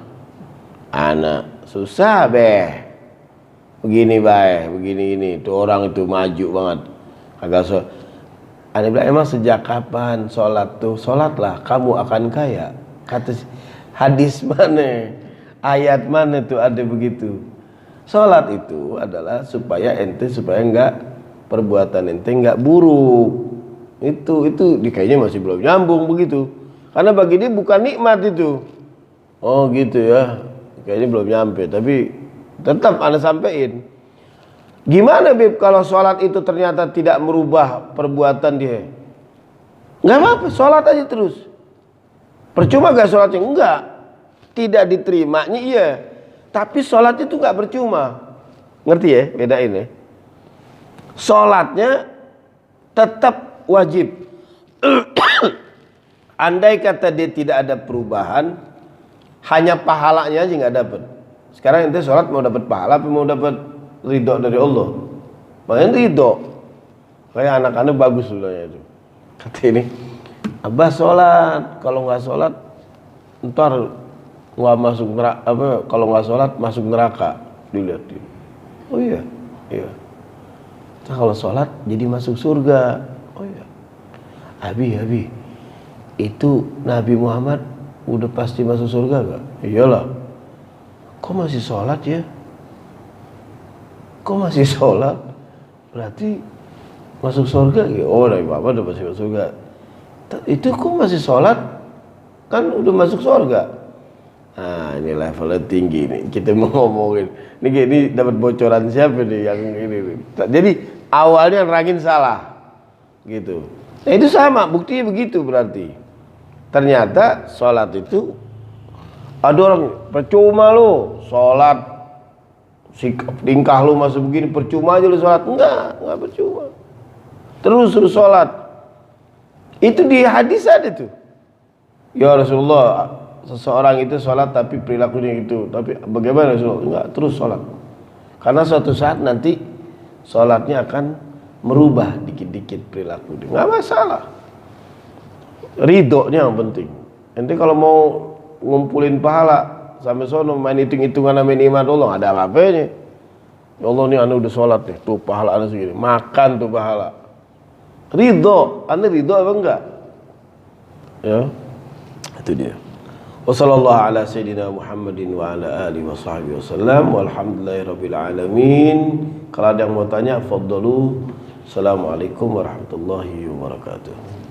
Anak susah beh. Begini ini. Tuh orang itu maju banget. Agak sholat. Anda bilang emang sejak kapan sholat tuh? Sholatlah kamu akan kaya. Kata hadis mana? Ayat mana tuh ada begitu? Sholat itu adalah supaya enggak perbuatan ente enggak buruk. Itu kayaknya masih belum nyambung begitu. Karena bagi dia bukan nikmat itu. Oh gitu ya. Kayaknya belum nyampe, tapi tetap Anda sampein. Gimana Beb kalau sholat itu ternyata tidak merubah perbuatan dia? Nggak apa-apa, sholat aja terus. Percuma gak sholatnya? Enggak. Tidak diterimanya iya. Tapi sholat itu gak percuma. Ngerti ya? Bedain ya. Sholatnya tetap wajib. Andai kata dia tidak ada perubahan, hanya pahalanya aja gak dapat. Sekarang ente sholat mau dapat pahala apa mau dapat ridho dari Allah? Makanya ridho. Kayak anak-anak bagus sebenarnya itu. Kata ini, Abah sholat, kalau nggak sholat ntar nggak masuk neraka. Kalau nggak sholat masuk neraka. Dilihatin. Oh iya. Nah, kalau sholat jadi masuk surga. Oh iya. Abi, itu Nabi Muhammad udah pasti masuk surga gak? Iyalah. Kok masih sholat ya? Kok masih sholat? Berarti masuk surga ya? Oh Nabi Muhammad udah pasti masuk surga. Itu kok masih sholat? Kan udah masuk surga. Nah ini levelnya tinggi nih. Kita mau ngomongin ini dapat bocoran siapa nih yang ini. Jadi awalnya nerangin salah gitu. Nah itu sama, buktinya begitu berarti. Ternyata sholat itu ada orang percuma lo sholat, sikap tingkah lu masih begini, percuma aja lu sholat. Enggak percuma. Terus sholat. Itu di hadis ada tuh. Ya Rasulullah, seseorang itu sholat tapi perilakunya itu. Tapi bagaimana Rasulullah? Enggak, terus sholat. Karena suatu saat nanti sholatnya akan merubah dikit-dikit perilaku dia. Enggak masalah. Ridhonya yang penting. Nanti kalau mau ngumpulin pahala sampai sono main hitung-hitungan sama nikmat Allah, ada apa-apanya. Ya Allah nih anda udah sholat nih, tuh pahala anda segini, makan tuh pahala. Ridho, anda ridho apa enggak? Ya, itu dia. Wassallallahu ala sayyidina Muhammadin wa ala alihi wa sahbihi wasallam walhamdulillahi rabbil alamin. Kalau ada yang mau tanya, faddalu. Assalamualaikum warahmatullahi wabarakatuh.